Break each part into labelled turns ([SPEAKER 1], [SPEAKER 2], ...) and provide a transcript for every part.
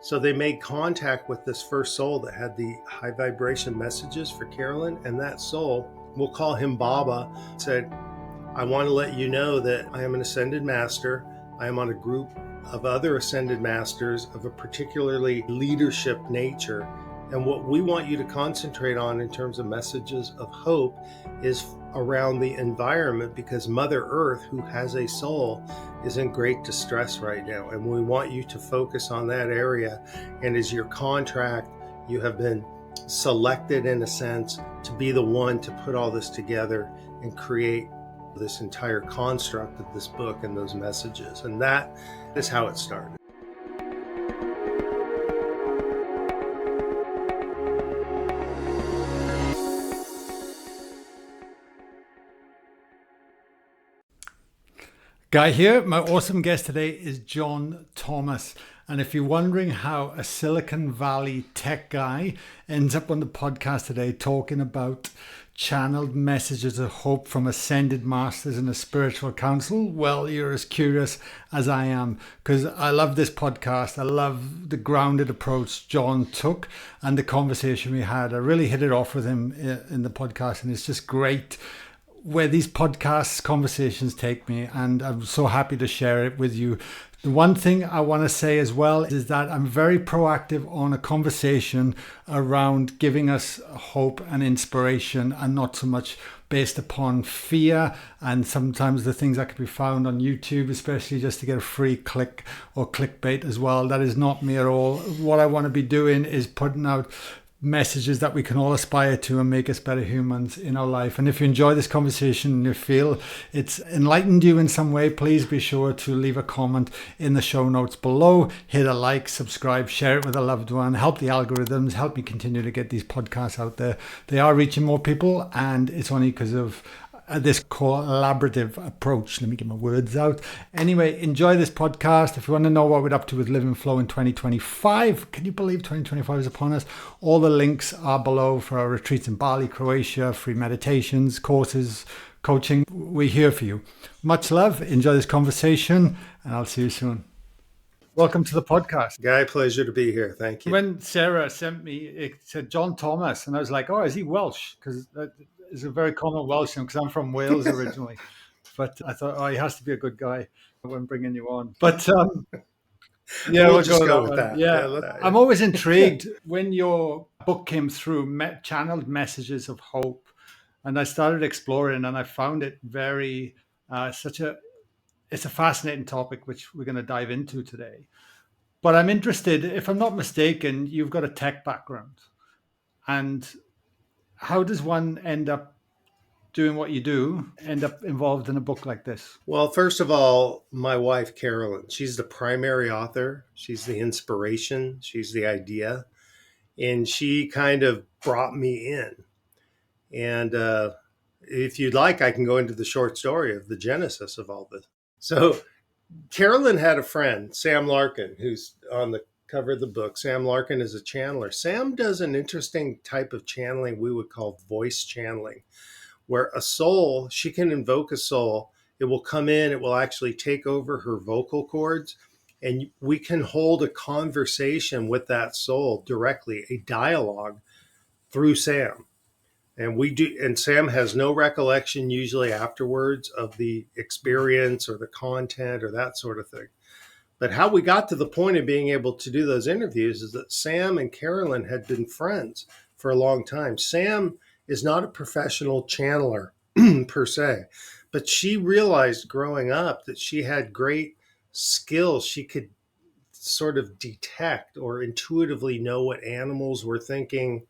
[SPEAKER 1] So they made contact with this first soul that had the high vibration messages for Carolyn. And that soul, we'll call him Baba, said, I want to let you know that I am an ascended master. I am on a group of other ascended masters of a particularly leadership nature. And what we want you to concentrate on in terms of messages of hope is around the environment, because Mother Earth, who has a soul, is in great distress right now. And we want you to focus on that area. And as your contract, you have been selected, in a sense, to be the one to put all this together and create this entire construct of this book and those messages. And that is how it started.
[SPEAKER 2] Guy here. My awesome guest today is John Thomas. And if you're wondering how a Silicon Valley tech guy ends up on the podcast today talking about channeled messages of hope from ascended masters in a spiritual council, well, you're as curious as I am, because I love this podcast. I love the grounded approach John took and the conversation we had. I really hit it off with him in the podcast, and it's just great where these podcasts conversations take me, and I'm so happy to share it with you. The one thing I want to say as well is that I'm very proactive on a conversation around giving us hope and inspiration, and not so much based upon fear and sometimes the things that can be found on YouTube, especially just to get a free click or clickbait as well. That is not me at all. What I want to be doing is putting out messages that we can all aspire to and make us better humans in our life. And if you enjoy this conversation and you feel it's enlightened you in some way, please be sure to leave a comment in the show notes below, hit a like, subscribe, share it with a loved one, help the algorithms, help me continue to get these podcasts out there. They are reaching more people, and it's only because of this collaborative approach. Let me get my words out. Anyway, enjoy this podcast. If you want to know what we're up to with Live and Flow in 2025, can you believe 2025 is upon us? All the links are below for our retreats in Bali, Croatia, free meditations, courses, coaching. We're here for you. Much love. Enjoy this conversation, and I'll see you soon. Welcome to the podcast.
[SPEAKER 1] Guy, pleasure to be here. Thank you.
[SPEAKER 2] When Sarah sent me, it said John Thomas, and I was like, oh, is he Welsh? Because is a very common Welsh name, because I'm from Wales originally. But I thought, oh, he has to be a good guy when bringing you on. But yeah,
[SPEAKER 1] we'll just go with that.
[SPEAKER 2] Yeah, I'm always intrigued when your book came through, channeled messages of hope, and I started exploring, and I found it very it's a fascinating topic, which we're going to dive into today. But I'm interested, if I'm not mistaken, you've got a tech background, and how does one end up doing what you do, end up involved in a book like this?
[SPEAKER 1] Well, first of all, my wife, Carolyn, she's the primary author. She's the inspiration. She's the idea. And she kind of brought me in. And if you'd like, I can go into the short story of the genesis of all this. So Carolyn had a friend, Sam Larkin, who's on the cover of the book. Sam Larkin is a channeler. Sam does an interesting type of channeling we would call voice channeling, where a soul, she can invoke a soul. It will come in, it will actually take over her vocal cords, and we can hold a conversation with that soul directly, a dialogue through Sam. And we do, and Sam has no recollection usually afterwards of the experience or the content or that sort of thing. But how we got to the point of being able to do those interviews is that Sam and Carolyn had been friends for a long time. Sam is not a professional channeler per se, but she realized growing up that she had great skills. She could sort of detect or intuitively know what animals were thinking.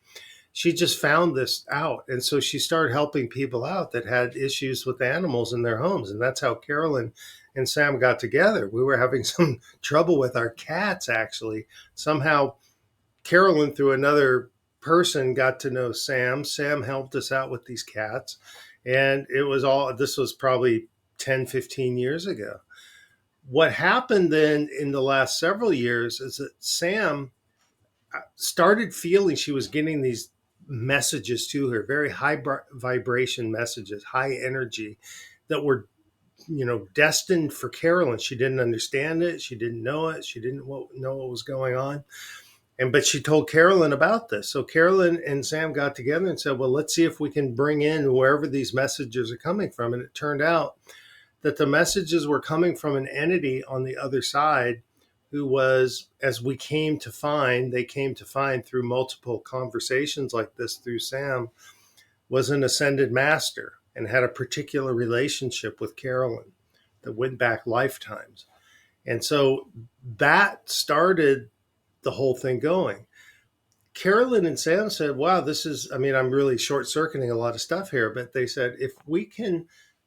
[SPEAKER 1] She just found this out. And so she started helping people out that had issues with animals in their homes. And that's how Carolyn and Sam got together. We were having some trouble with our cats, actually. Somehow Carolyn, through another person, got to know Sam. Sam helped us out with these cats. And this was probably 10, 15 years ago. What happened then in the last several years is that Sam started feeling she was getting these messages to her, very high vibration messages, high energy, that were destined for Carolyn. She didn't understand it. She didn't know it. She didn't know what was going on. But she told Carolyn about this. So Carolyn and Sam got together and said, well, let's see if we can bring in wherever these messages are coming from. And it turned out that the messages were coming from an entity on the other side who was, as we they came to find through multiple conversations like this through Sam, was an ascended master and had a particular relationship with Carolyn that went back lifetimes. And so that started the whole thing going. Carolyn and Sam said, wow, I'm really short circuiting a lot of stuff here, but they said, if we can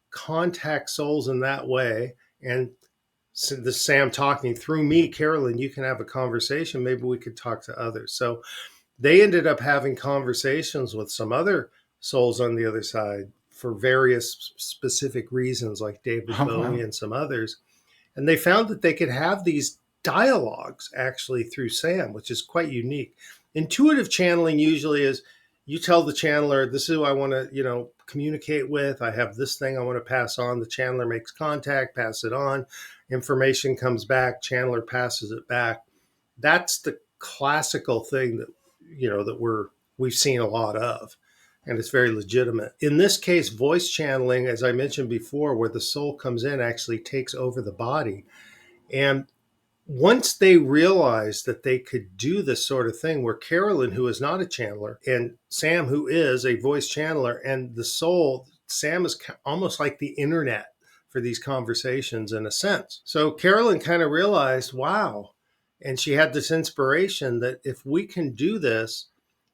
[SPEAKER 1] contact souls in that way, and the Sam talking through me, Carolyn, you can have a conversation, maybe we could talk to others. So they ended up having conversations with some other souls on the other side for various specific reasons, like David
[SPEAKER 2] Oh,
[SPEAKER 1] Bowie
[SPEAKER 2] wow.
[SPEAKER 1] and some others. And they found that they could have these dialogues actually through Sam, which is quite unique. Intuitive channeling usually is you tell the channeler, this is who I want to, communicate with. I have this thing I want to pass on. The channeler makes contact, pass it on. Information comes back, channeler passes it back. That's the classical thing that we've seen a lot of, and it's very legitimate. In this case, voice channeling, as I mentioned before, where the soul comes in, actually takes over the body. And once they realized that they could do this sort of thing, where Carolyn, who is not a channeler, and Sam, who is a voice channeler, and the soul, Sam is almost like the internet for these conversations in a sense. So Carolyn kind of realized, wow. And she had this inspiration that if we can do this,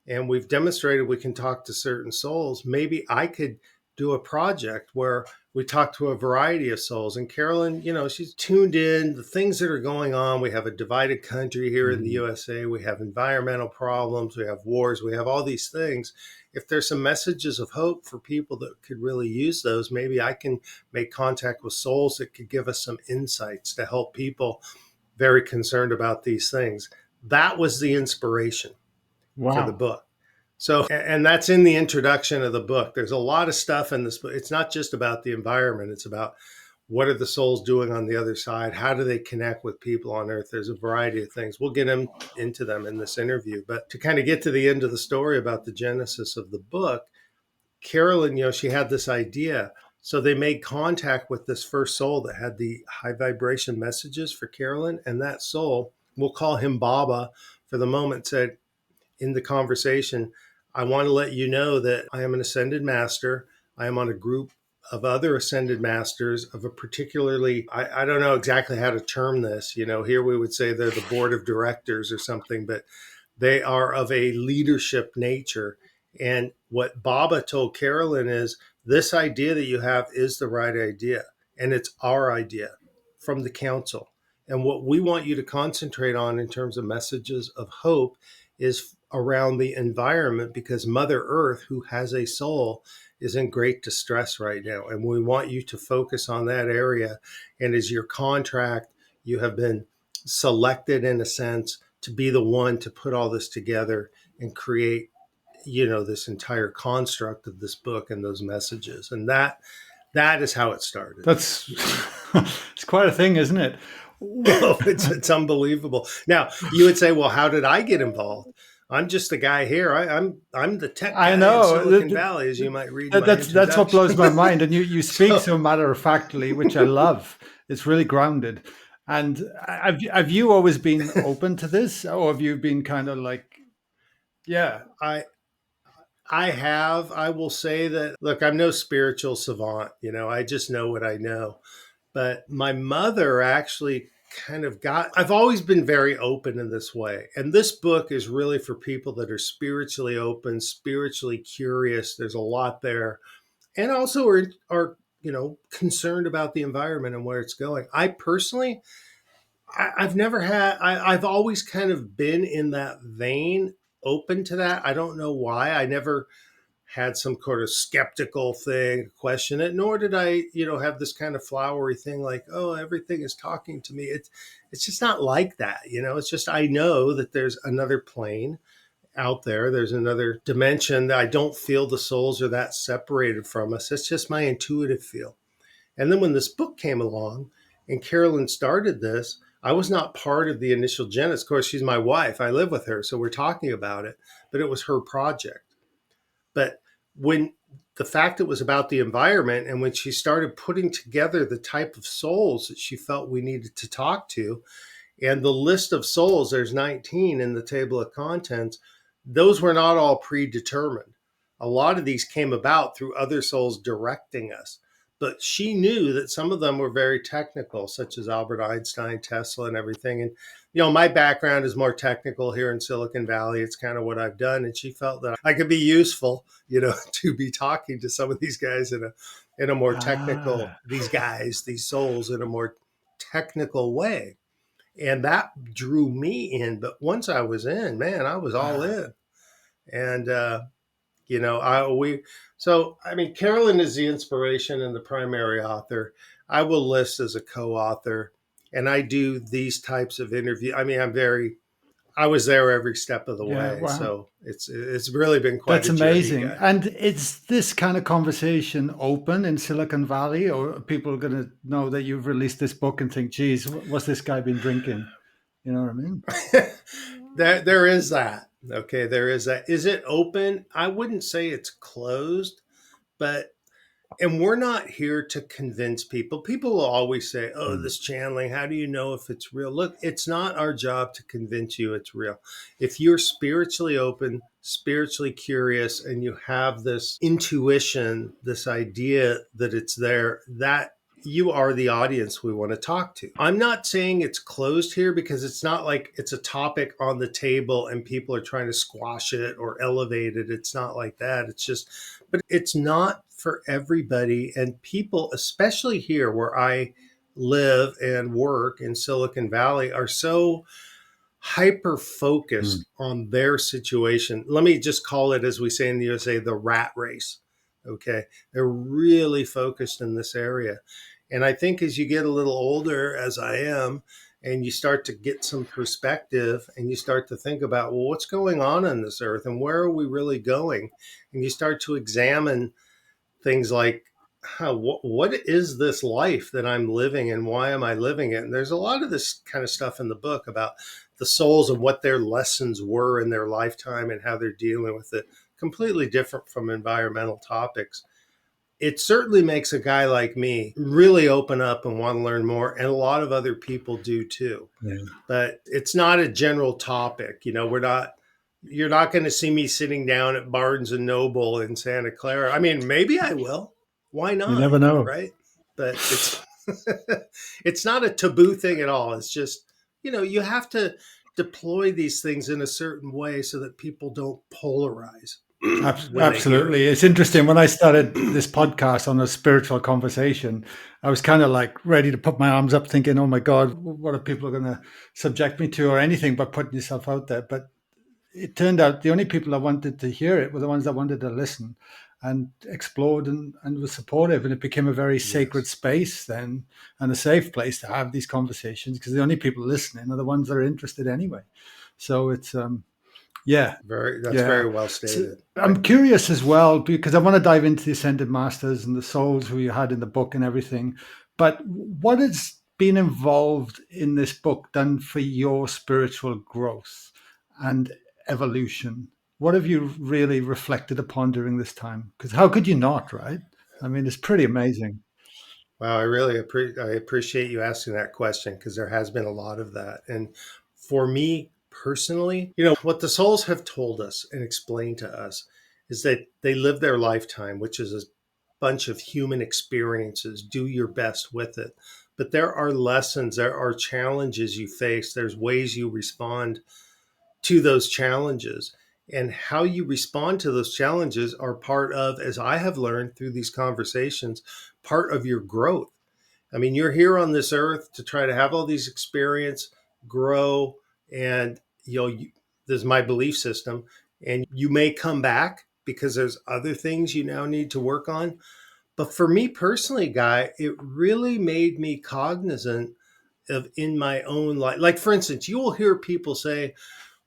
[SPEAKER 1] and we've demonstrated we can talk to certain souls, maybe I could do a project where we talk to a variety of souls. And Carolyn, she's tuned in the things that are going on. We have a divided country here in the USA. We have environmental problems. We have wars. We have all these things. If there's some messages of hope for people that could really use those, maybe I can make contact with souls that could give us some insights to help people very concerned about these things. That was the inspiration for the
[SPEAKER 2] Wow.
[SPEAKER 1] book. So, and that's in the introduction of the book. There's a lot of stuff in this book. It's not just about the environment. It's about what are the souls doing on the other side? How do they connect with people on Earth? There's a variety of things. We'll get into them in this interview. But to kind of get to the end of the story about the genesis of the book, Carolyn, she had this idea. So they made contact with this first soul that had the high vibration messages for Carolyn. And that soul, we'll call him Baba for the moment, said, in the conversation, I want to let you know that I am an ascended master. I am on a group of other ascended masters of a particularly, I don't know exactly how to term this. Here we would say they're the board of directors or something, but they are of a leadership nature. And what Baba told Carolyn is this idea that you have is the right idea. And it's our idea from the council. And what we want you to concentrate on in terms of messages of hope is around the environment, because Mother Earth, who has a soul, is in great distress right now. And we want you to focus on that area. And as your contract, you have been selected in a sense to be the one to put all this together and create, this entire construct of this book and those messages. And that is how it started.
[SPEAKER 2] That's it's quite a thing, isn't it?
[SPEAKER 1] Oh, it's unbelievable. Now you would say, well, how did I get involved? I'm just the guy here. I'm the tech
[SPEAKER 2] I
[SPEAKER 1] guy in
[SPEAKER 2] know
[SPEAKER 1] Silicon Valley, as you might read in my
[SPEAKER 2] that's what blows
[SPEAKER 1] introduction.
[SPEAKER 2] my mind, and you speak
[SPEAKER 1] So,
[SPEAKER 2] so matter of factly, which I love. It's really grounded. And have you always been open to this, or have you been kind of like, yeah,
[SPEAKER 1] I I will say that, look, I'm no spiritual savant. I just know what I know. But my mother actually I've always been very open in this way. And this book is really for people that are spiritually open, spiritually curious. There's a lot there. And also are concerned about the environment and where it's going. I personally, I've never had, I've always kind of been in that vein, open to that. I don't know why. I never had some sort of skeptical thing, question it, nor did I, have this kind of flowery thing like, oh, everything is talking to me. It's just not like that. It's just, I know that there's another plane out there. There's another dimension that I don't feel the souls are that separated from us. It's just my intuitive feel. And then when this book came along and Carolyn started this, I was not part of the initial genesis. Of course, she's my wife. I live with her, so we're talking about it, but it was her project. But when the fact it was about the environment, and when she started putting together the type of souls that she felt we needed to talk to, and the list of souls, there's 19 in the table of contents, those were not all predetermined. A lot of these came about through other souls directing us. But she knew that some of them were very technical, such as Albert Einstein, Tesla, and everything. And, my background is more technical here in Silicon Valley. It's kind of what I've done. And she felt that I could be useful, to be talking to some of these guys in a more technical,
[SPEAKER 2] Ah,
[SPEAKER 1] these souls in a more technical way, and that drew me in. But once I was in, man, I was all
[SPEAKER 2] ah.
[SPEAKER 1] in. And I we so I mean, Carolyn is the inspiration and the primary author. I will list as a co-author, and I do these types of interview. I mean, I was there every step of the
[SPEAKER 2] Yeah,
[SPEAKER 1] way,
[SPEAKER 2] wow.
[SPEAKER 1] so it's really been quite
[SPEAKER 2] That's
[SPEAKER 1] a journey,
[SPEAKER 2] amazing.
[SPEAKER 1] guy.
[SPEAKER 2] And is this kind of conversation open in Silicon Valley, or are people going to know that you've released this book and think, geez, what's this guy been drinking? You know what I mean?
[SPEAKER 1] There is that. Okay, there is that. Is it open? I wouldn't say it's closed, but and we're not here to convince people. People will always say, "Oh,
[SPEAKER 2] Mm.
[SPEAKER 1] this channeling, how do you know if it's real?" Look, it's not our job to convince you it's real. If you're spiritually open, spiritually curious, and you have this intuition, this idea that it's there, that you are the audience we want to talk to. I'm not saying it's closed here, because it's not like it's a topic on the table and people are trying to squash it or elevate it. It's not like that. It's just, but it's not for everybody. And people, especially here where I live and work in Silicon Valley, are so hyper
[SPEAKER 2] Mm.
[SPEAKER 1] focused on their situation. Let me just call it, as we say in the USA, the rat race. Okay. They're really focused in this area. And I think as you get a little older, as I am, and you start to get some perspective and you start to think about, well, what's going on this earth and where are we really going? And you start to examine things like, what is this life that I'm living and why am I living it? And there's a lot of this kind of stuff in the book about the souls and what their lessons were in their lifetime and how they're dealing with it. Completely different from environmental topics. It certainly makes a guy like me really open up and want to learn more. And a lot of other people do too.
[SPEAKER 2] Yeah.
[SPEAKER 1] But it's not a general topic. You're not going to see me sitting down at Barnes and Noble in Santa Clara. I mean, maybe I will. Why
[SPEAKER 2] You
[SPEAKER 1] not?
[SPEAKER 2] never know.
[SPEAKER 1] Right. But it's, it's not a taboo thing at all. It's just, you have to deploy these things in a certain way so that people don't polarize when they hear
[SPEAKER 2] Absolutely. It's interesting. When I started this podcast on a spiritual conversation, I was kind of like ready to put my arms up thinking, oh my God, what are people going to subject me to, or anything but putting yourself out there. But it turned out the only people that wanted to hear it were the ones that wanted to listen and explored and was supportive. And it became a very
[SPEAKER 1] it.
[SPEAKER 2] sacred
[SPEAKER 1] Yes.
[SPEAKER 2] space then, and a safe place to have these conversations, because the only people listening are the ones that are interested anyway. So it's, yeah,
[SPEAKER 1] That's
[SPEAKER 2] yeah.
[SPEAKER 1] very well
[SPEAKER 2] So
[SPEAKER 1] stated.
[SPEAKER 2] I'm curious as well, because I want to dive into the Ascended Masters and the souls who you had in the book and everything. But what has been involved in this book done for your spiritual growth and evolution? What have you really reflected upon during this time? Because how could you not, right? I mean, it's pretty amazing.
[SPEAKER 1] Wow, I appreciate you asking that question, because there has been a lot of that. And for me personally, what the souls have told us and explained to us is that they live their lifetime, which is a bunch of human experiences. Do your best with it. But there are lessons, there are challenges you face, there's ways you respond to those challenges. And how you respond to those challenges are part of, as I have learned through these conversations, part of your growth. I mean, you're here on this earth to try to have all these experience, grow, and this is my belief system. And you may come back because there's other things you now need to work on. But for me personally, Guy, it really made me cognizant of in my own life. Like, for instance, you will hear people say,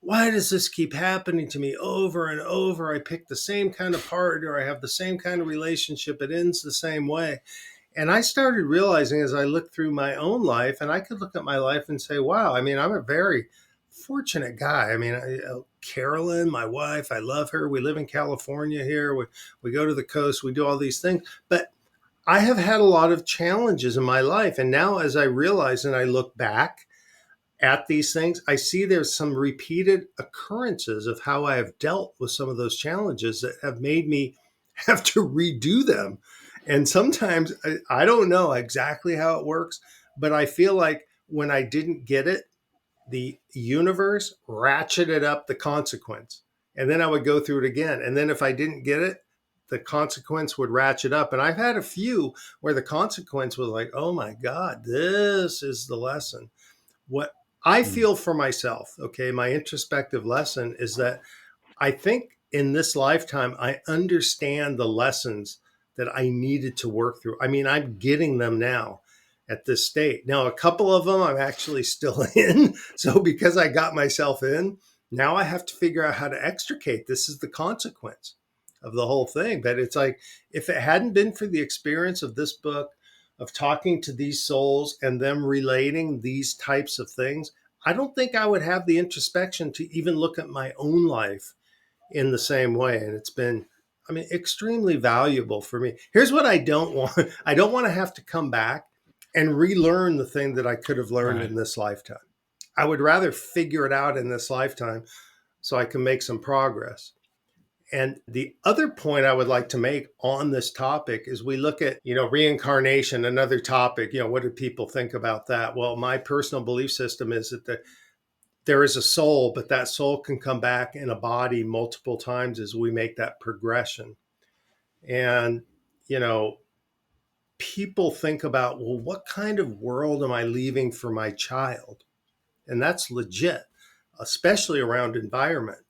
[SPEAKER 1] why does this keep happening to me over and over? I pick the same kind of partner, I have the same kind of relationship, it ends the same way. And I started realizing as I looked through my own life, and I could look at my life and say, wow, I mean, I'm a very fortunate guy. I mean, Carolyn, my wife, I love her. We live in California here. We go to the coast, we do all these things. But I have had a lot of challenges in my life. And now, as I realize and I look back at these things, I see there's some repeated occurrences of how I have dealt with some of those challenges that have made me have to redo them. And sometimes I don't know exactly how it works, but I feel like when I didn't get it, the universe ratcheted up the consequence. And then I would go through it again. And then if I didn't get it, the consequence would ratchet up. And I've had a few where the consequence was like, oh my God, this is the lesson. What I
[SPEAKER 2] Mm.
[SPEAKER 1] feel for myself, okay, my introspective lesson is that I think in this lifetime, I understand the lessons that I needed to work through. I mean, I'm getting them now at this state. Now, a couple of them I'm actually still in. So, because I got myself in, now I have to figure out how to extricate. This is the consequence of the whole thing. But it's like, if it hadn't been for the experience of this book, of talking to these souls and them relating these types of things, I don't think I would have the introspection to even look at my own life in the same way. And it's been, I mean, extremely valuable for me. Here's what I don't want. I don't want to have to come back and relearn the thing that I could have learned
[SPEAKER 2] Right.
[SPEAKER 1] in this lifetime. I would rather figure it out in this lifetime so I can make some progress. And the other point I would like to make on this topic is we look at, reincarnation, another topic, what do people think about that? Well, my personal belief system is that there is a soul, but that soul can come back in a body multiple times as we make that progression. And, you know, people think about, well, what kind of world am I leaving for my child? And that's legit, especially around environment.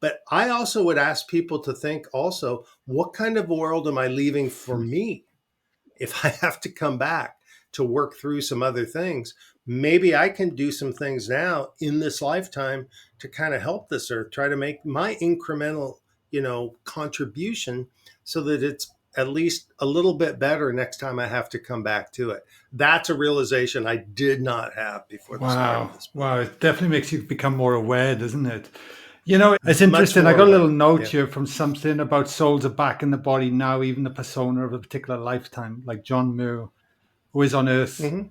[SPEAKER 1] But I also would ask people to think also, what kind of world am I leaving for me? If I have to come back to work through some other things, maybe I can do some things now in this lifetime to kind of help this earth, try to make my incremental, contribution so that it's at least a little bit better next time I have to come back to it. That's a realization I did not have before the start of
[SPEAKER 2] Wow.
[SPEAKER 1] this book.
[SPEAKER 2] Wow. It definitely makes you become more aware, doesn't it? It's
[SPEAKER 1] Much
[SPEAKER 2] interesting. I
[SPEAKER 1] more
[SPEAKER 2] got a little
[SPEAKER 1] aware.
[SPEAKER 2] note
[SPEAKER 1] Yeah.
[SPEAKER 2] here from something about souls are back in the body now, even the persona of a particular lifetime, like John Muir, who is on Earth.
[SPEAKER 1] Mhm.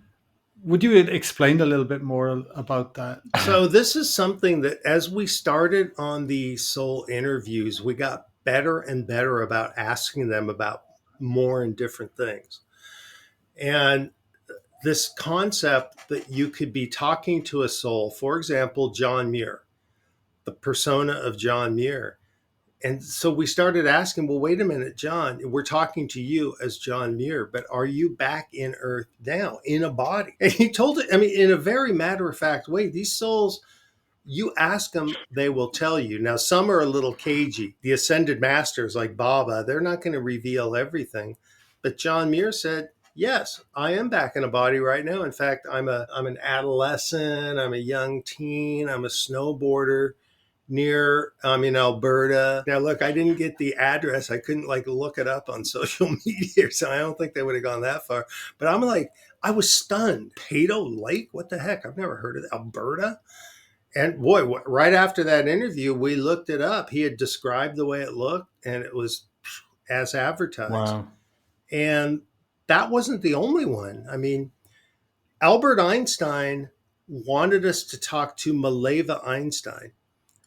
[SPEAKER 2] Would you explain a little bit more about that?
[SPEAKER 1] So this is something that as we started on the soul interviews, we got better and better about asking them about more and different things. And this concept that you could be talking to a soul, for example, John Muir, the persona of John Muir. And so we started asking, well, wait a minute, John, we're talking to you as John Muir, but are you back in Earth now in a body? And he told it, I mean, in a very matter of fact way, these souls, you ask them, they will tell you. Now, some are a little cagey. The ascended masters like Baba, they're not going to reveal everything. But John Muir said, yes, I am back in a body right now. In fact, I'm an adolescent, I'm a young teen, I'm a snowboarder near I'm in Alberta. Now look, I didn't get the address. I couldn't like look it up on social media, so I don't think they would have gone that far. But I'm like, I was stunned. Pado Lake? What the heck? I've never heard of that. Alberta? And boy, right after that interview, we looked it up. He had described the way it looked, and it was as advertised.
[SPEAKER 2] Wow.
[SPEAKER 1] And that wasn't the only one. I mean, Albert Einstein wanted us to talk to Maleva Einstein.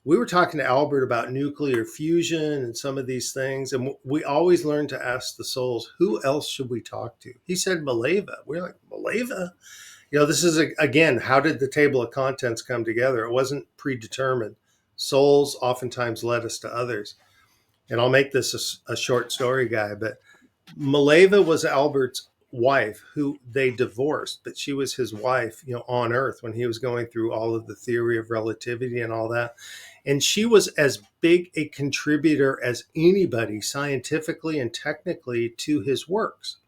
[SPEAKER 1] We were talking to Albert about nuclear fusion and some of these things. And we always learn to ask the souls, who else should we talk to? He said Maleva. We're like, Maleva? This is, again, how did the table of contents come together? It wasn't predetermined. Souls oftentimes led us to others. And I'll make this a short story guy, but Maleva was Albert's wife who they divorced, but she was his wife, on Earth when he was going through all of the theory of relativity and all that. And she was as big a contributor as anybody scientifically and technically to his works.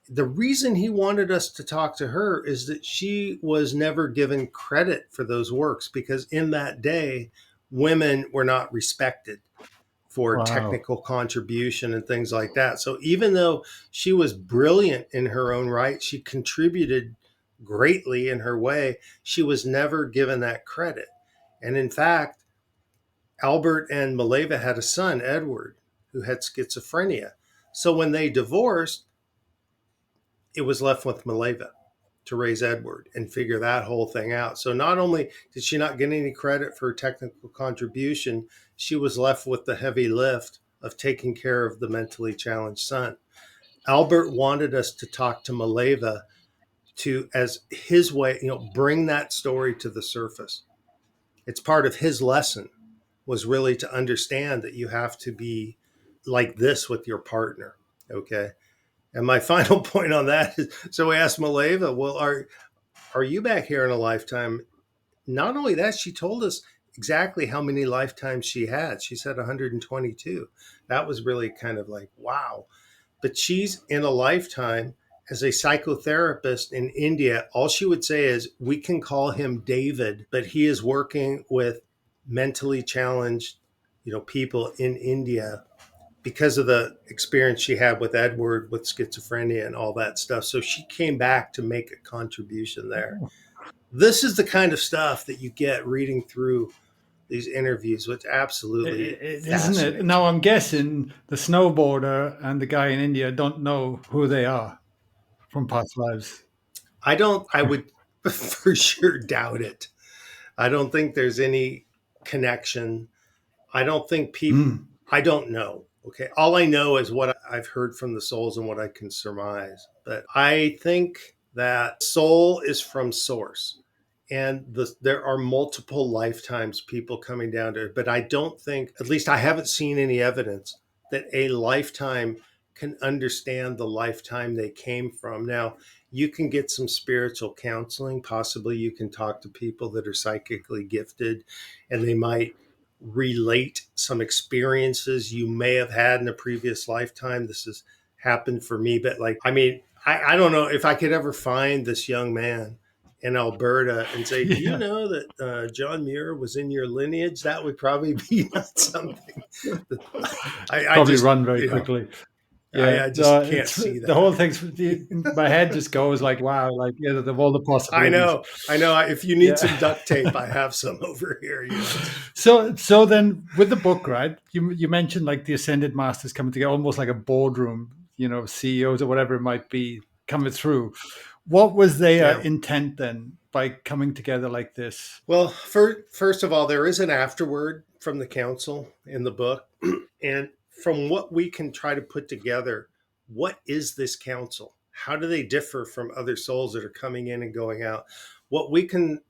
[SPEAKER 1] The reason he wanted us to talk to her is that she was never given credit for those works because in that day, women were not respected for
[SPEAKER 2] Wow.
[SPEAKER 1] technical contribution and things like that. So even though she was brilliant in her own right, she contributed greatly in her way, she was never given that credit. And in fact, Albert and Mileva had a son, Edward, who had schizophrenia. So when they divorced, it was left with Mileva to raise Edward and figure that whole thing out. So not only did she not get any credit for her technical contribution, she was left with the heavy lift of taking care of the mentally challenged son. Albert wanted us to talk to Mileva to, as his way, bring that story to the surface. It's part of his lesson, was really to understand that you have to be like this with your partner. Okay. And my final point on that is, so we asked Mileva, well, are you back here in a lifetime? Not only that, she told us exactly how many lifetimes she had. She said 122. That was really kind of like, wow. But she's in a lifetime as a psychotherapist in India. All she would say is, we can call him David, but he is working with mentally challenged, people in India because of the experience she had with Edward with schizophrenia and all that stuff. So she came back to make a contribution there. This is the kind of stuff that you get reading through these interviews, which absolutely
[SPEAKER 2] Isn't it?
[SPEAKER 1] fascinates
[SPEAKER 2] Now
[SPEAKER 1] me.
[SPEAKER 2] I'm guessing the snowboarder and the guy in India don't know who they are from past lives.
[SPEAKER 1] I would for sure doubt it. I don't think there's any connection. I don't think people,
[SPEAKER 2] Mm.
[SPEAKER 1] I don't know. Okay. All I know is what I've heard from the souls and what I can surmise. But I think that soul is from source. And there are multiple lifetimes people coming down to it. But I don't think, at least I haven't seen any evidence that a lifetime can understand the lifetime they came from. Now, you can get some spiritual counseling. Possibly you can talk to people that are psychically gifted and they might relate some experiences you may have had in a previous lifetime. This has happened for me, but like, I mean, I don't know if I could ever find this young man in Alberta and say, do you
[SPEAKER 2] Yeah,
[SPEAKER 1] know that John Muir was in your lineage? That would probably be not something that I
[SPEAKER 2] probably
[SPEAKER 1] just,
[SPEAKER 2] run very quickly. Yeah,
[SPEAKER 1] I
[SPEAKER 2] no,
[SPEAKER 1] just can't
[SPEAKER 2] it's
[SPEAKER 1] see
[SPEAKER 2] the
[SPEAKER 1] that.
[SPEAKER 2] whole thing's my head just goes like, wow, like of all the
[SPEAKER 1] I
[SPEAKER 2] possibilities.
[SPEAKER 1] know, I know. If you need
[SPEAKER 2] Yeah.
[SPEAKER 1] some duct tape, I have some over here.
[SPEAKER 2] So then with the book, right? You mentioned like the ascended masters coming together, almost like a boardroom, CEOs or whatever it might be coming through. What was their
[SPEAKER 1] Yeah.
[SPEAKER 2] intent then by coming together like this?
[SPEAKER 1] Well, first of all, there is an afterword from the council in the book. And from what we can try to put together, what is this council? How do they differ from other souls that are coming in and going out? What we can,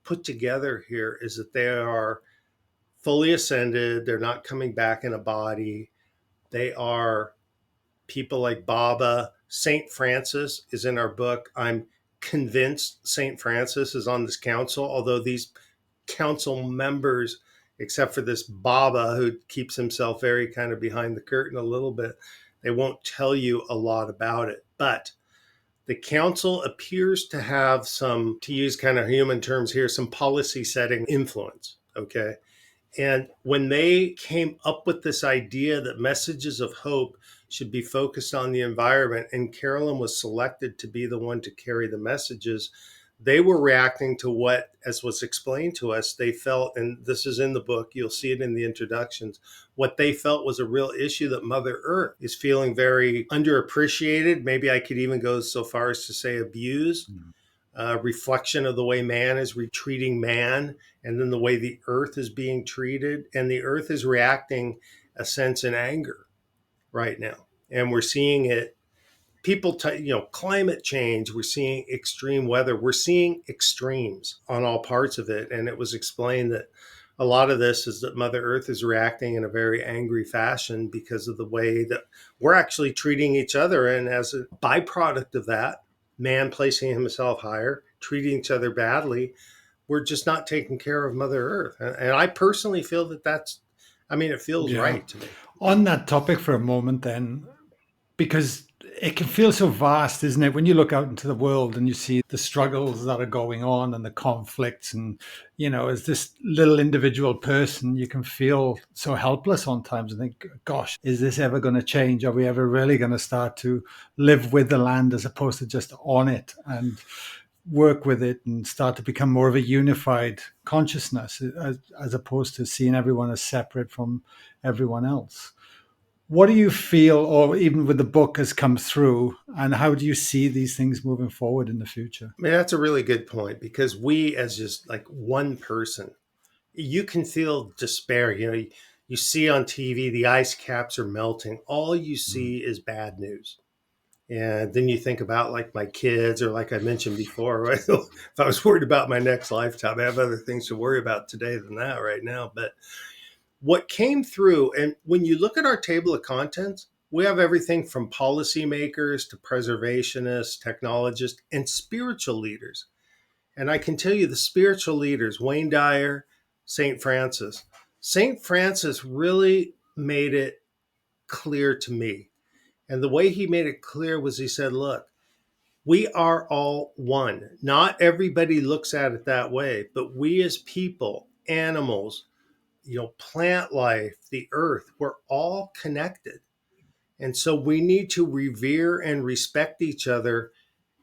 [SPEAKER 1] put together here is that they are fully ascended. They're not coming back in a body. They are people like Baba. St. Francis is in our book. I'm convinced St. Francis is on this council, although these council members, except for this Baba who keeps himself very kind of behind the curtain a little bit, they won't tell you a lot about it. But the council appears to have some, to use kind of human terms here, some policy setting influence. Okay. And when they came up with this idea that messages of hope should be focused on the environment, and Carolyn was selected to be the one to carry the messages, they were reacting to what, as was explained to us, they felt, and this is in the book, you'll see it in the introductions, what they felt was a real issue that Mother Earth is feeling very underappreciated. Maybe I could even go so far as to say abused, reflection of the way man is treating man, and then the way the earth is being treated. And the earth is reacting a sense in anger right now. And we're seeing it. People, climate change, we're seeing extreme weather, we're seeing extremes on all parts of it. And it was explained that a lot of this is that Mother Earth is reacting in a very angry fashion because of the way that we're actually treating each other. And as a byproduct of that, man placing himself higher, treating each other badly, we're just not taking care of Mother Earth. And I personally feel that it feels
[SPEAKER 2] Yeah.
[SPEAKER 1] right to me.
[SPEAKER 2] On that topic for a moment, then, because it can feel so vast, isn't it? When you look out into the world and you see the struggles that are going on and the conflicts, and as this little individual person, you can feel so helpless on times and think, "Gosh, is this ever going to change? Are we ever really going to start to live with the land as opposed to just on it and work with it and start to become more of a unified consciousness as opposed to seeing everyone as separate from everyone else?" What do you feel, or even with the book has come through, and how do you see these things moving forward in the future?
[SPEAKER 1] I mean, that's a really good point because we, as just like one person, you can feel despair. You see on TV the ice caps are melting. All you
[SPEAKER 2] Mm.
[SPEAKER 1] see is bad news. And then you think about like my kids, or like I mentioned before, right? If I was worried about my next lifetime, I have other things to worry about today than that right now. But what came through, and when you look at our table of contents, we have everything from policymakers to preservationists, technologists, and spiritual leaders. And I can tell you the spiritual leaders, Wayne Dyer, St. Francis. St. Francis really made it clear to me. And the way he made it clear was he said, look, we are all one. Not everybody looks at it that way, but we as people, animals, plant life, the earth, we're all connected. And so we need to revere and respect each other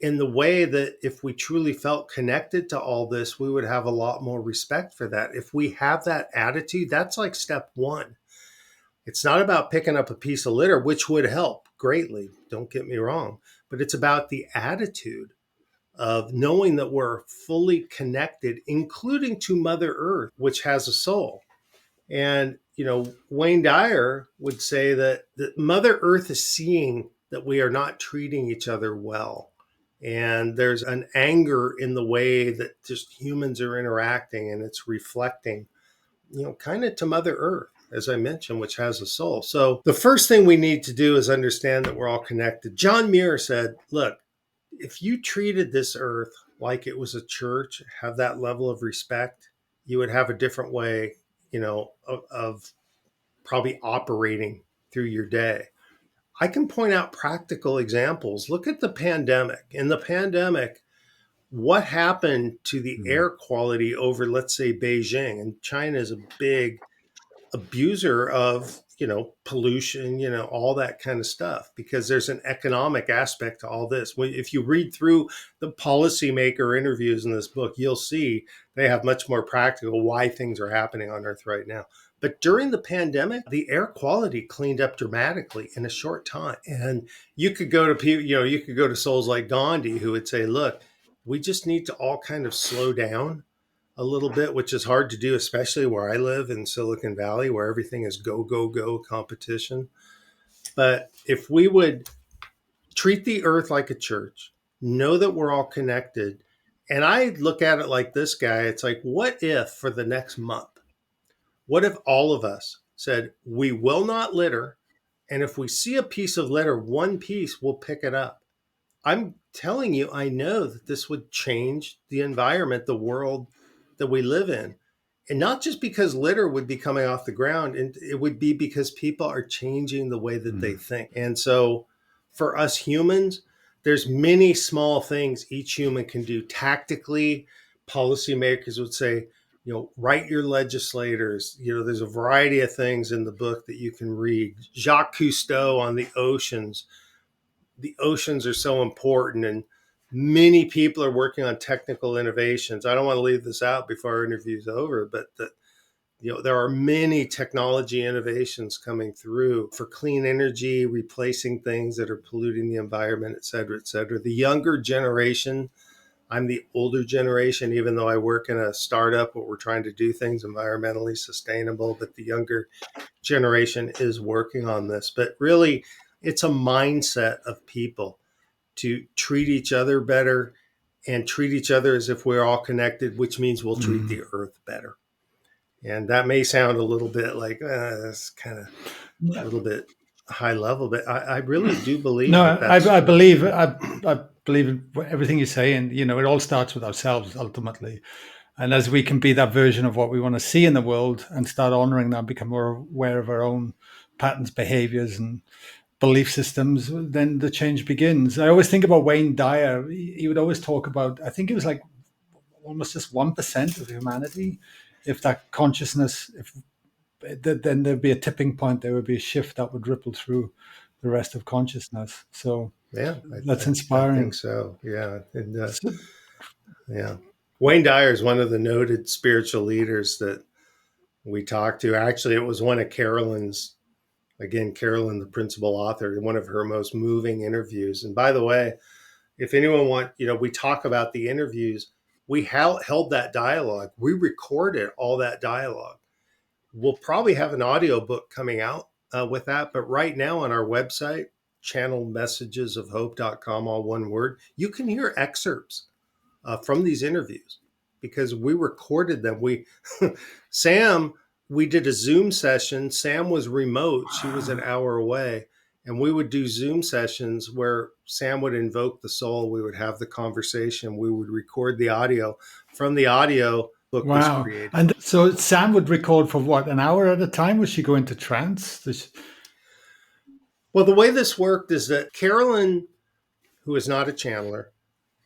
[SPEAKER 1] in the way that if we truly felt connected to all this, we would have a lot more respect for that. If we have that attitude, that's like step one. It's not about picking up a piece of litter, which would help greatly, don't get me wrong, but it's about the attitude of knowing that we're fully connected, including to Mother Earth, which has a soul. And, Wayne Dyer would say that Mother Earth is seeing that we are not treating each other well. And there's an anger in the way that just humans are interacting, and it's reflecting, kind of to Mother Earth, as I mentioned, which has a soul. So the first thing we need to do is understand that we're all connected. John Muir said, look, if you treated this earth like it was a church, have that level of respect, you would have a different way, of probably operating through your day. I can point out practical examples. Look at the pandemic. In the pandemic, what happened to the
[SPEAKER 2] Mm.
[SPEAKER 1] air quality over, let's say, Beijing? And China is a big abuser of pollution, all that kind of stuff, because there's an economic aspect to all this. If you read through the policymaker interviews in this book, you'll see they have much more practical why things are happening on earth right now. But during the pandemic, the air quality cleaned up dramatically in a short time. And you could go to people, you could go to souls like Gandhi, who would say, look, we just need to all kind of slow down a little bit, which is hard to do, especially where I live in Silicon Valley, where everything is go, go, go competition. But if we would treat the earth like a church, know that we're all connected, and I look at it like this guy, it's like, what if for the next month, what if all of us said, we will not litter? And if we see a piece of litter, one piece, we'll pick it up. I'm telling you, I know that this would change the environment, the world that we live in. And not just because litter would be coming off the ground, and it would be because people are changing the way that they
[SPEAKER 2] Mm.
[SPEAKER 1] think. And so for us humans, there's many small things each human can do tactically. Policymakers would say, write your legislators. There's a variety of things in the book that you can read. Jacques Cousteau on the oceans are so important, and many people are working on technical innovations. I don't want to leave this out before our interview is over, but there are many technology innovations coming through for clean energy, replacing things that are polluting the environment, et cetera, et cetera. The younger generation, I'm the older generation, even though I work in a startup where we're trying to do things environmentally sustainable, but the younger generation is working on this. But really, it's a mindset of people to treat each other better and treat each other as if we're all connected, which means we'll treat
[SPEAKER 2] Mm.
[SPEAKER 1] the earth better. And that may sound a little bit like that's kind of a little bit high level, but I really do believe
[SPEAKER 2] No,
[SPEAKER 1] that that's
[SPEAKER 2] I
[SPEAKER 1] true.
[SPEAKER 2] believe I believe in everything you say, and it all starts with ourselves ultimately. And as we can be that version of what we want to see in the world and start honoring that, become more aware of our own patterns, behaviors, and belief systems, then the change begins. I always think about Wayne Dyer. He would always talk about, I think it was like almost just 1% of humanity. If that consciousness, if then there'd be a tipping point, there would be a shift that would ripple through the rest of consciousness. So
[SPEAKER 1] Yeah,
[SPEAKER 2] that's
[SPEAKER 1] I think
[SPEAKER 2] inspiring.
[SPEAKER 1] so. Yeah. And
[SPEAKER 2] So,
[SPEAKER 1] yeah. Wayne Dyer is one of the noted spiritual leaders that we talked to. Actually, it was one of Carolyn's, again, Carolyn, the principal author, one of her most moving interviews. And by the way, if anyone we talk about the interviews, we held that dialogue. We recorded all that dialogue. We'll probably have an audio book coming out with that. But right now on our website, channelmessagesofhope.com, all one word, you can hear excerpts from these interviews because we recorded them. Sam, we did a Zoom session. Sam was remote. She was an hour away. And we would do Zoom sessions where Sam would invoke the soul. We would have the conversation. We would record the audio. From the audio, book was
[SPEAKER 2] wow.
[SPEAKER 1] created.
[SPEAKER 2] And so Sam would record for what, an hour at a time? Would she go into trance?
[SPEAKER 1] Well, the way this worked is that Carolyn, who is not a channeler,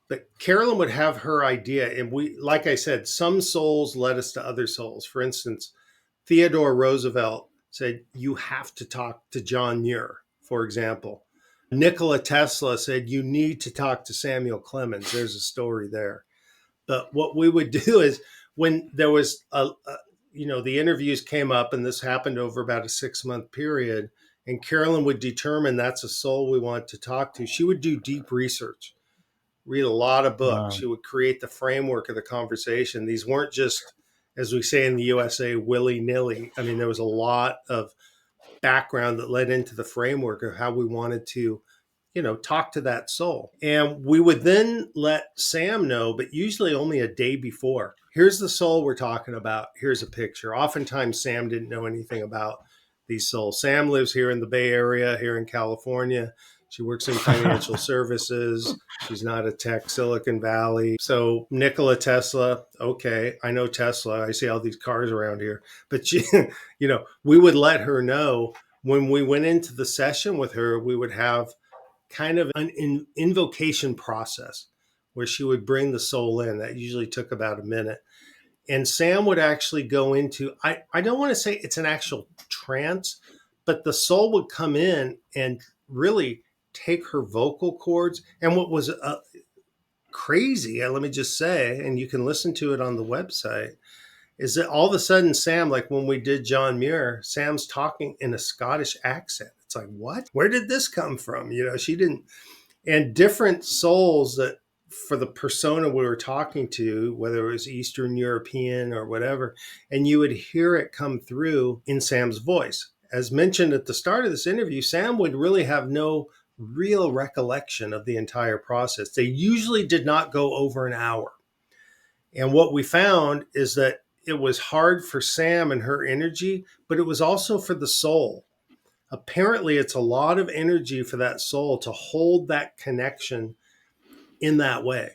[SPEAKER 1] but Carolyn would have her idea. And like I said, some souls led us to other souls. For instance, Theodore Roosevelt said, you have to talk to John Muir, for example. Nikola Tesla said, you need to talk to Samuel Clemens. There's a story there. But what we would do is when there was the interviews came up, and this happened over about a 6-month period, and Carolyn would determine that's a soul we want to talk to. She would do deep research, read a lot of books.
[SPEAKER 2] Wow.
[SPEAKER 1] She would create the framework of the conversation. These weren't just, as we say in the USA, willy nilly. I mean, there was a lot of background that led into the framework of how we wanted to, talk to that soul. And we would then let Sam know, but usually only a day before. Here's the soul we're talking about. Here's a picture. Oftentimes, Sam didn't know anything about these souls. Sam lives here in the Bay Area, here in California. She works in financial services. She's not a tech, Silicon Valley. So Nikola Tesla, okay, I know Tesla. I see all these cars around here. But we would let her know when we went into the session with her, we would have kind of an invocation process where she would bring the soul in. That usually took about a minute. And Sam would actually go into, I don't want to say it's an actual trance, but the soul would come in and really take her vocal cords. And what was crazy, let me just say, and you can listen to it on the website, is that all of a sudden, Sam, like when we did John Muir, Sam's talking in a Scottish accent. It's like, what? Where did this come from? She didn't. And different souls that for the persona we were talking to, whether it was Eastern European or whatever, and you would hear it come through in Sam's voice. As mentioned at the start of this interview, Sam would really have no real recollection of the entire process. They usually did not go over an hour. And what we found is that it was hard for Sam and her energy, but it was also for the soul. Apparently, it's a lot of energy for that soul to hold that connection in that way.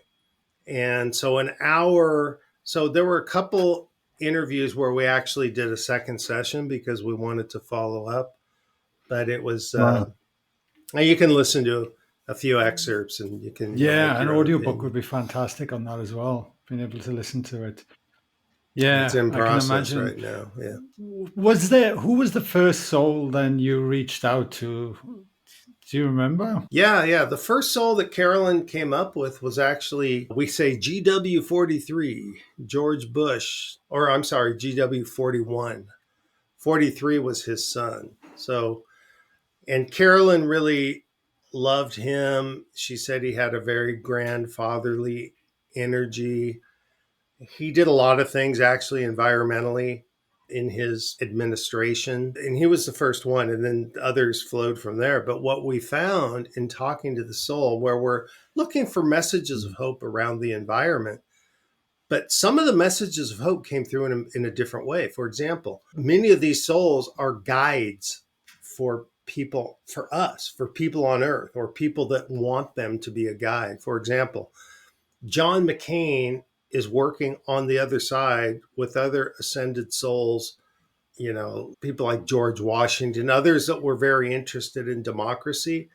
[SPEAKER 1] And so so there were a couple interviews where we actually did a second session because we wanted to follow up, but it was,
[SPEAKER 2] Wow.
[SPEAKER 1] you can listen to a few excerpts and you'll make
[SPEAKER 2] Yeah, an
[SPEAKER 1] your own
[SPEAKER 2] audiobook would
[SPEAKER 1] opinion.
[SPEAKER 2] be fantastic on that as well, being able to listen to it.
[SPEAKER 1] It's
[SPEAKER 2] Yeah,
[SPEAKER 1] in
[SPEAKER 2] I can
[SPEAKER 1] process right
[SPEAKER 2] imagine.
[SPEAKER 1] now. Yeah.
[SPEAKER 2] Who was the first soul then you reached out to? Do you remember?
[SPEAKER 1] Yeah, yeah. The first soul that Carolyn came up with was actually, we say GW43, George Bush, or I'm sorry, GW41. 43 was his son. So, and Carolyn really loved him. She said he had a very grandfatherly energy. He did a lot of things actually environmentally in his administration, and he was the first one, and then others flowed from there. But what we found in talking to the soul, where we're looking for messages of hope around the environment, but some of the messages of hope came through in a different way. For example, many of these souls are guides for people, for us, for people on earth, or people that want them to be a guide. For example, John McCain is working on the other side with other ascended souls people like George Washington, others that were very interested in democracy.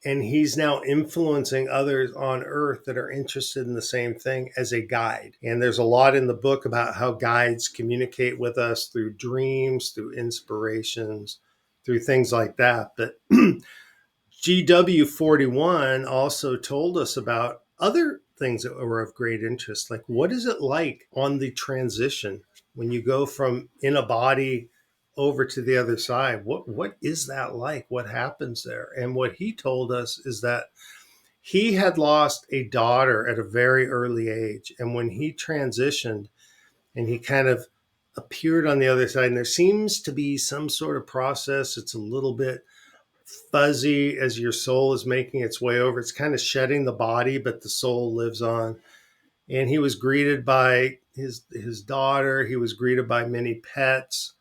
[SPEAKER 1] And he's now influencing others on earth that are interested in the same thing as a guide. And there's a lot in the book about how guides communicate with us through dreams, through inspirations, through things like that. But GW41 also told us about other things that were of great interest. Like, what is it like on the transition when you go from in a body over to the other side? What is that like? What happens there? And what he told us is that he had lost a daughter at a very early age. And when he transitioned and he kind of appeared on the other side, and there seems to be some sort of process, it's a little bit fuzzy as your soul is making its way over. It's kind of shedding the body, but the soul lives on. And he was greeted by his daughter. He was greeted by many pets.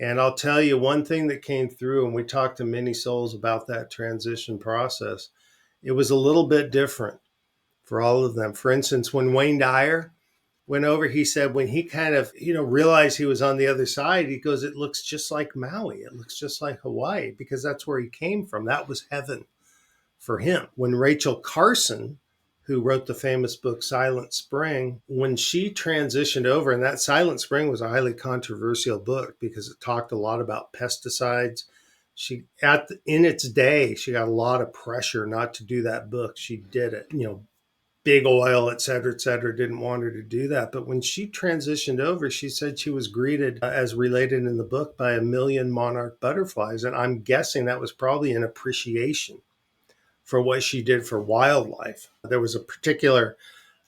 [SPEAKER 1] And I'll tell you one thing that came through, and we talked to many souls about that transition process. It was a little bit different for all of them. For instance, when Wayne Dyer went over, he said when he kind of, realized he was on the other side, he goes, it looks just like Maui. It looks just like Hawaii, because that's where he came from. That was heaven for him. When Rachel Carson, who wrote the famous book Silent Spring, when she transitioned over, and that Silent Spring was a highly controversial book because it talked a lot about pesticides. In its day, she got a lot of pressure not to do that book. She did it, big oil, et cetera, didn't want her to do that. But when she transitioned over, she said she was greeted, as related in the book, by a million monarch butterflies. And I'm guessing that was probably an appreciation for what she did for wildlife. There was a particular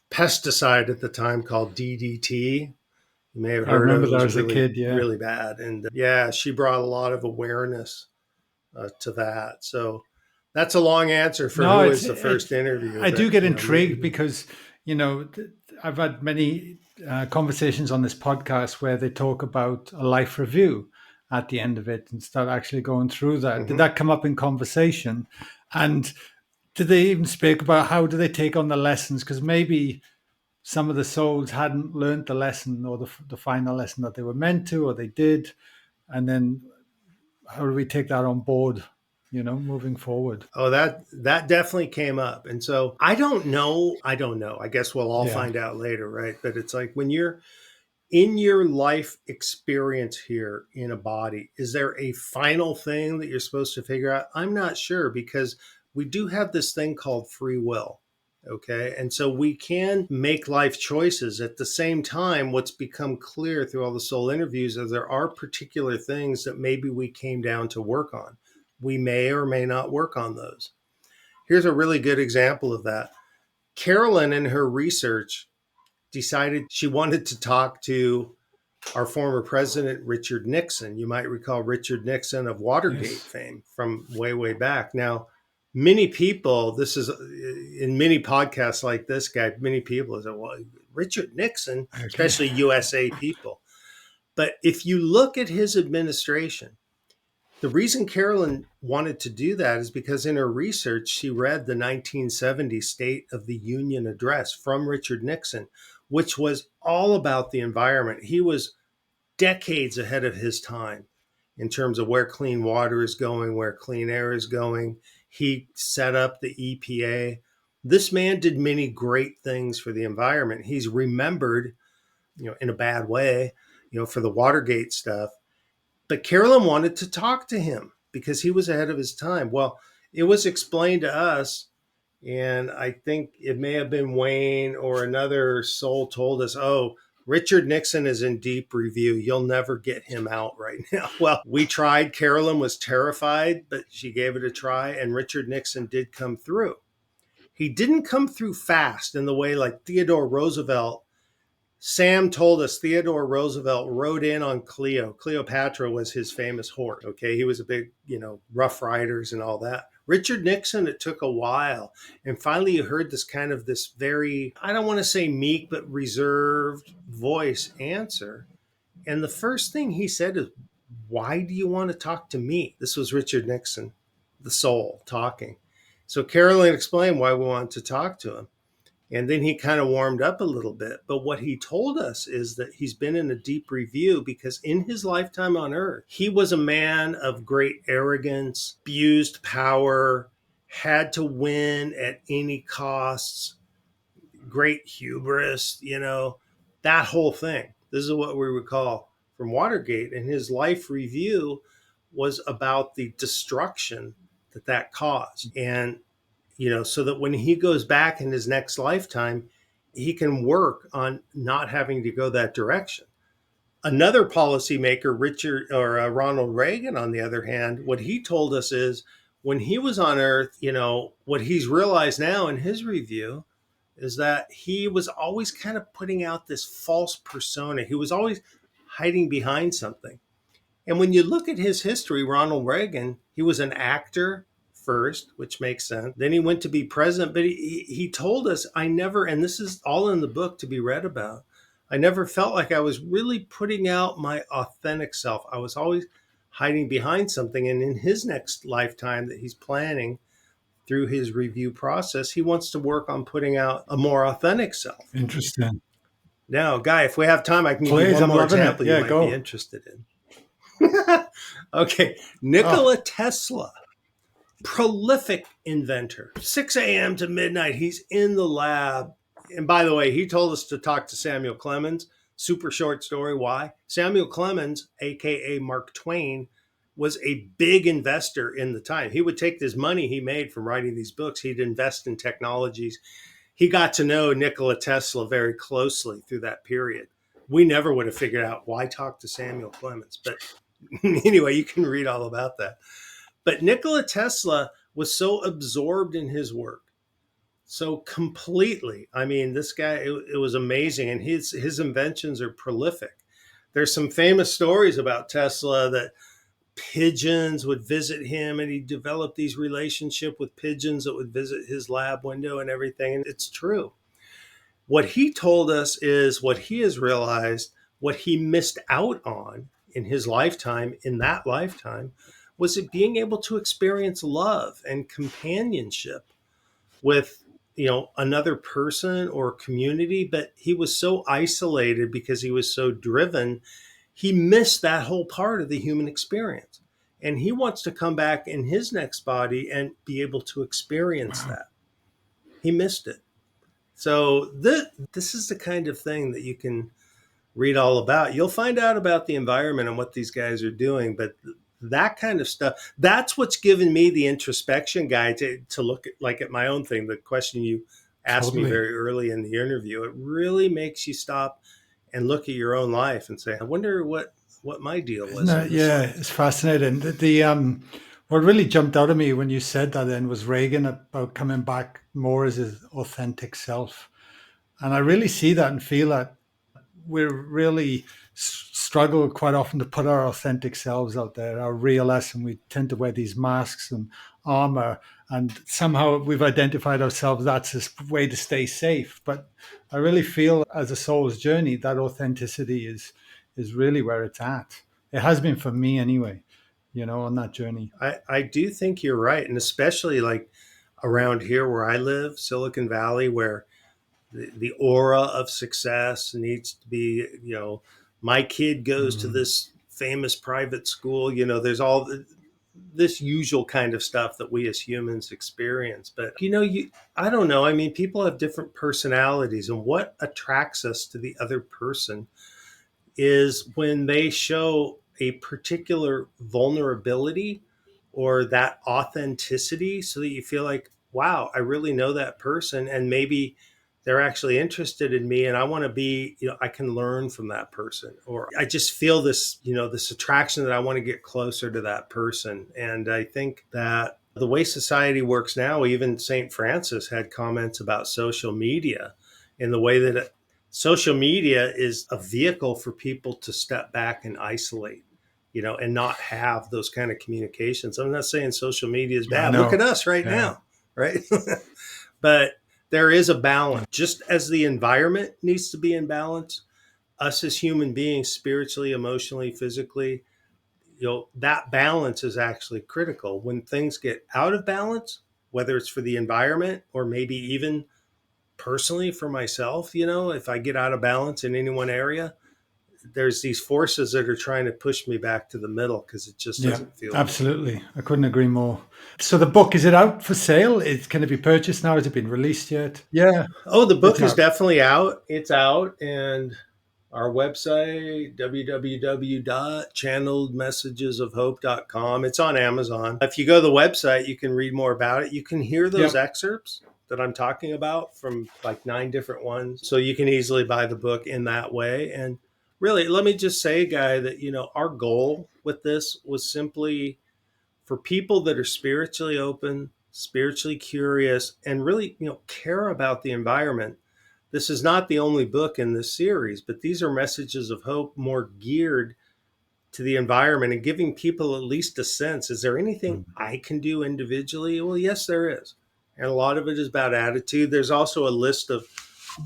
[SPEAKER 1] pesticide at the time called DDT. You may have
[SPEAKER 2] I
[SPEAKER 1] heard of
[SPEAKER 2] remember
[SPEAKER 1] it. It
[SPEAKER 2] that
[SPEAKER 1] was
[SPEAKER 2] as a
[SPEAKER 1] really,
[SPEAKER 2] kid. Yeah.
[SPEAKER 1] really bad. And yeah, she brought a lot of awareness to that. So that's a long answer for
[SPEAKER 2] No,
[SPEAKER 1] who is the first interview,
[SPEAKER 2] I do
[SPEAKER 1] but
[SPEAKER 2] get intrigued
[SPEAKER 1] maybe.
[SPEAKER 2] because you know I've had many conversations on this podcast where they talk about a life review at the end of it and start actually going through that. Did
[SPEAKER 1] Mhm.
[SPEAKER 2] that come up in conversation? And did they even speak about how do they take on the lessons? Because maybe some of the souls hadn't learned the lesson or the final lesson that they were meant to, or they did, and then how do we take that on board? Moving forward.
[SPEAKER 1] Oh, that definitely came up. And so I don't know. I don't know. I guess we'll all
[SPEAKER 2] Yeah.
[SPEAKER 1] find out later, right? But it's like when you're in your life experience here in a body, is there a final thing that you're supposed to figure out? I'm not sure, because we do have this thing called free will. Okay. And so we can make life choices. At the same time, what's become clear through all the soul interviews is there are particular things that maybe we came down to work on. We may or may not work on those. Here's a really good example of that. Carolyn, in her research, decided she wanted to talk to our former president, Richard Nixon. You might recall Richard Nixon of Watergate
[SPEAKER 2] Yes.
[SPEAKER 1] fame from way, way back. Now, many people, this is in many podcasts like this guy, many people say, well, Richard Nixon,
[SPEAKER 2] Okay.
[SPEAKER 1] especially USA people. But if you look at his administration, the reason Carolyn wanted to do that is because in her research, she read the 1970 State of the Union address from Richard Nixon, which was all about the environment. He was decades ahead of his time in terms of where clean water is going, where clean air is going. He set up the EPA. This man did many great things for the environment. He's remembered, in a bad way, for the Watergate stuff. But Carolyn wanted to talk to him because he was ahead of his time. Well, it was explained to us, and I think it may have been Wayne or another soul told us, oh, Richard Nixon is in deep review. You'll never get him out right now. Well, we tried. Carolyn was terrified, but she gave it a try, and Richard Nixon did come through. He didn't come through fast in the way like Theodore Roosevelt. Sam told us Theodore Roosevelt rode in on Cleo. Cleopatra was his famous horse. Okay. He was a big, Rough Riders and all that. Richard Nixon, it took a while. And finally, you heard this very, I don't want to say meek, but reserved voice answer. And the first thing he said is, why do you want to talk to me? This was Richard Nixon, the soul, talking. So Carolyn explained why we wanted to talk to him. And then he kind of warmed up a little bit. But what he told us is that he's been in a deep review because in his lifetime on earth, he was a man of great arrogance, abused power, had to win at any costs, great hubris, that whole thing. This is what we recall from Watergate. And his life review was about the destruction that caused. And so that when he goes back in his next lifetime, he can work on not having to go that direction. Another policymaker, Ronald Reagan, on the other hand, what he told us is when he was on Earth, what he's realized now in his review is that he was always kind of putting out this false persona. He was always hiding behind something. And when you look at his history, Ronald Reagan, he was an actor first, which makes sense. Then he went to be president, but he told us, I never, and this is all in the book to be read about, I never felt like I was really putting out my authentic self. I was always hiding behind something. And in his next lifetime that he's planning through his review process, he wants to work on putting out a more authentic self.
[SPEAKER 2] Interesting.
[SPEAKER 1] Now, Guy, if we have time, I can give you
[SPEAKER 2] Please,
[SPEAKER 1] one
[SPEAKER 2] I'm
[SPEAKER 1] more
[SPEAKER 2] loving it.
[SPEAKER 1] example you
[SPEAKER 2] Yeah,
[SPEAKER 1] might be
[SPEAKER 2] go.
[SPEAKER 1] interested in. Okay,
[SPEAKER 2] Oh,
[SPEAKER 1] Nikola Tesla, prolific inventor. 6 a.m. to midnight, he's in the lab. And by the way, he told us to talk to Samuel Clemens. Super short story. Why? Samuel Clemens, aka Mark Twain, was a big investor in the time. He would take this money he made from writing these books, he'd invest in technologies. He got to know Nikola Tesla very closely through that period. We never would have figured out why talk to Samuel Clemens, but anyway, you can read all about that. But Nikola Tesla was so absorbed in his work, so completely. I mean, this guy, it was amazing. And his inventions are prolific. There's some famous stories about Tesla that pigeons would visit him and he developed these relationship with pigeons that would visit his lab window and everything. And it's true. What he told us is what he has realized, what he missed out on in his lifetime, in that lifetime, was it being able to experience love and companionship with another person or community. But he was so isolated because he was so driven, he missed that whole part of the human experience. And he wants to come back in his next body and be able to experience
[SPEAKER 2] wow.
[SPEAKER 1] that. He missed it. So this is the kind of thing that you can read all about. You'll find out about the environment and what these guys are doing, but that kind of stuff, that's what's given me the introspection, Guy, to look at my own thing. The question you asked me
[SPEAKER 2] Totally.
[SPEAKER 1] very early in the interview, it really makes you stop and look at your own life and say, I wonder what my deal
[SPEAKER 2] Isn't
[SPEAKER 1] was in
[SPEAKER 2] it?
[SPEAKER 1] this
[SPEAKER 2] Yeah,
[SPEAKER 1] life.
[SPEAKER 2] it's fascinating. What really jumped out at me when you said that then was Reagan about coming back more as his authentic self. And I really see that and feel that we really struggle quite often to put our authentic selves out there, our real us, and we tend to wear these masks and armor. And somehow we've identified ourselves that's this way to stay safe. But I really feel as a soul's journey, that authenticity is really where it's at. It has been for me anyway, on that journey.
[SPEAKER 1] I do think you're right. And especially like around here where I live, Silicon Valley, where the aura of success needs to be, my kid goes to
[SPEAKER 2] Mm.
[SPEAKER 1] this famous private school, there's all this usual kind of stuff that we as humans experience. But, I don't know. I mean, people have different personalities, and what attracts us to the other person is when they show a particular vulnerability or that authenticity so that you feel like, wow, I really know that person. And maybe they're actually interested in me and I want to be, I can learn from that person. Or I just feel this, this attraction that I want to get closer to that person. And I think that the way society works now, even St. Francis had comments about social media and the way that social media is a vehicle for people to step back and isolate, and not have those kind of communications. I'm not saying social media is
[SPEAKER 2] I
[SPEAKER 1] bad. Look at
[SPEAKER 2] know.
[SPEAKER 1] us right
[SPEAKER 2] Yeah.
[SPEAKER 1] now, right? But there is a balance. Just as the environment needs to be in balance, us as human beings, spiritually, emotionally, physically, that balance is actually critical. When things get out of balance, whether it's for the environment or maybe even personally for myself, if I get out of balance in any one area, there's these forces that are trying to push me back to the middle because it just
[SPEAKER 2] Yeah,
[SPEAKER 1] doesn't feel good.
[SPEAKER 2] absolutely. I couldn't agree more. So the book, is it out for sale? Can it be purchased now? Has it been released yet? Yeah,
[SPEAKER 1] Oh, the
[SPEAKER 2] it's
[SPEAKER 1] book is
[SPEAKER 2] out.
[SPEAKER 1] definitely out. It's out, and our website, www.channeledmessagesofhope.com. It's on Amazon. If you go to the website, you can read more about it. You can hear those
[SPEAKER 2] Yep.
[SPEAKER 1] excerpts that I'm talking about from like 9 different ones. So you can easily buy the book in that way. And really, let me just say, Guy, that, our goal with this was simply for people that are spiritually open, spiritually curious, and really, care about the environment. This is not the only book in this series, but these are messages of hope more geared to the environment and giving people at least a sense. Is there anything
[SPEAKER 2] Mm.
[SPEAKER 1] I can do individually? Well, yes, there is. And a lot of it is about attitude. There's also a list of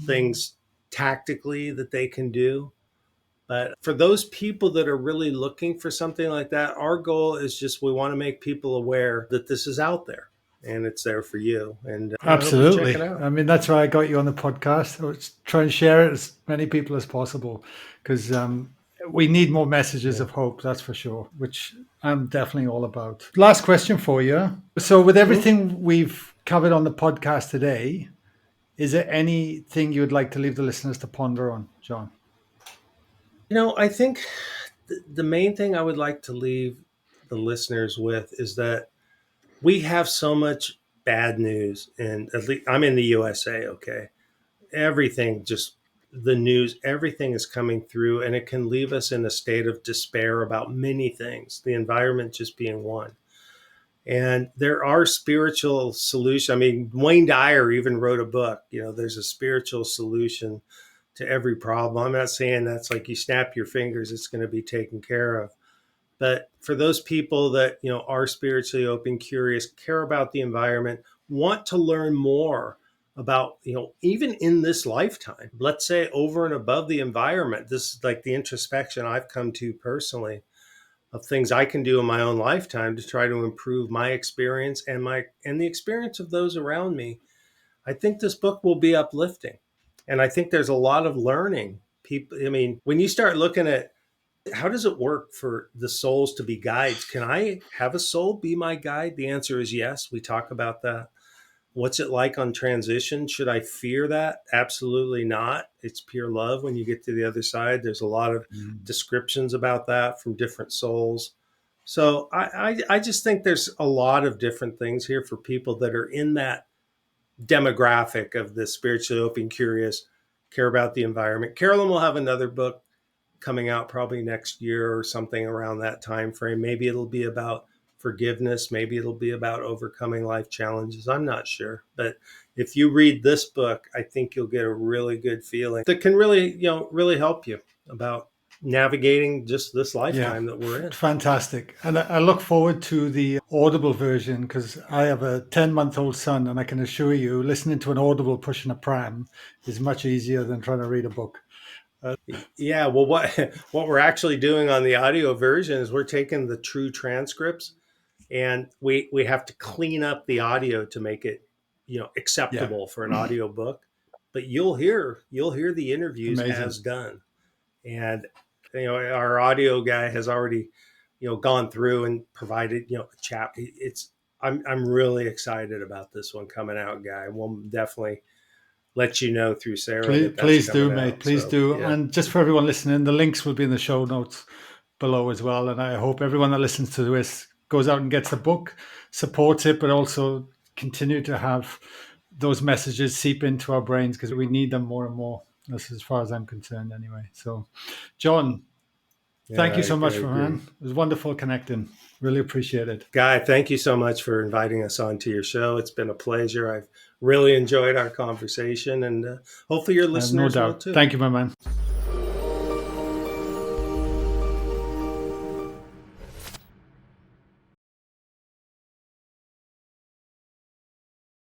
[SPEAKER 1] things tactically that they can do. But for those people that are really looking for something like that, our goal is just we want to make people aware that this is out there and it's there for you. And I hope you check it
[SPEAKER 2] Absolutely.
[SPEAKER 1] out.
[SPEAKER 2] I mean, that's why I got you on the podcast. I was trying to share it as many people as possible because we need more messages
[SPEAKER 1] Yeah.
[SPEAKER 2] of hope, that's for sure, which I'm definitely all about. Last question for you. So, with
[SPEAKER 1] Mhm.
[SPEAKER 2] everything we've covered on the podcast today, is there anything you would like to leave the listeners to ponder on, John?
[SPEAKER 1] I think the main thing I would like to leave the listeners with is that we have so much bad news. And at least I'm in the USA, okay? Everything just the news, everything is coming through, and it can leave us in a state of despair about many things, the environment just being one. And there are spiritual solutions. I mean, Wayne Dyer even wrote a book, there's a spiritual solution to every problem. I'm not saying that's like you snap your fingers, it's going to be taken care of. But for those people that, are spiritually open, curious, care about the environment, want to learn more about, even in this lifetime, let's say over and above the environment, this is like the introspection I've come to personally of things I can do in my own lifetime to try to improve my experience and the experience of those around me. I think this book will be uplifting. And I think there's a lot of learning. People, I mean, when you start looking at how does it work for the souls to be guides? Can I have a soul be my guide? The answer is yes. We talk about that. What's it like on transition? Should I fear that? Absolutely not. It's pure love when you get to the other side. There's a lot of
[SPEAKER 2] Mm.
[SPEAKER 1] descriptions about that from different souls. So I just think there's a lot of different things here for people that are in that demographic of the spiritually open, curious, care about the environment. Carolyn will have another book coming out probably next year or something around that time frame. Maybe it'll be about forgiveness. Maybe it'll be about overcoming life challenges. I'm not sure. But if you read this book, I think you'll get a really good feeling that can really, really help you about navigating just this
[SPEAKER 2] Yeah,
[SPEAKER 1] lifetime that we're in.
[SPEAKER 2] fantastic. And I look forward to the Audible version because I have a 10-month-old son, and I can assure you, listening to an Audible pushing a pram is much easier than trying to read a book.
[SPEAKER 1] Yeah, well, what what we're actually doing on the audio version is we're taking the true transcripts and we have to clean up the audio to make it
[SPEAKER 2] Yeah,
[SPEAKER 1] acceptable for an audio book. But you'll hear the interviews
[SPEAKER 2] amazing.
[SPEAKER 1] as done. And our audio guy has already gone through and provided a chat. It's I'm really excited about this one coming out, Guy. We'll definitely let you know through Sarah
[SPEAKER 2] Please,
[SPEAKER 1] that that's
[SPEAKER 2] please do,
[SPEAKER 1] coming
[SPEAKER 2] mate.
[SPEAKER 1] out.
[SPEAKER 2] Please
[SPEAKER 1] So
[SPEAKER 2] do.
[SPEAKER 1] yeah.
[SPEAKER 2] And just for everyone listening, the links will be in the show notes below as well. And I hope everyone that listens to this goes out and gets the book, supports it, but also continue to have those messages seep into our brains because we need them more and more. That's as far as I'm concerned, anyway. So, John,
[SPEAKER 1] Yeah,
[SPEAKER 2] thank you
[SPEAKER 1] I
[SPEAKER 2] so much,
[SPEAKER 1] agree.
[SPEAKER 2] man. It was wonderful connecting. Really appreciate it.
[SPEAKER 1] Guy, thank you so much for inviting us onto your show. It's been a pleasure. I've really enjoyed our conversation, and hopefully your
[SPEAKER 2] I have no
[SPEAKER 1] listeners will
[SPEAKER 2] doubt.
[SPEAKER 1] too.
[SPEAKER 2] Thank you, my man.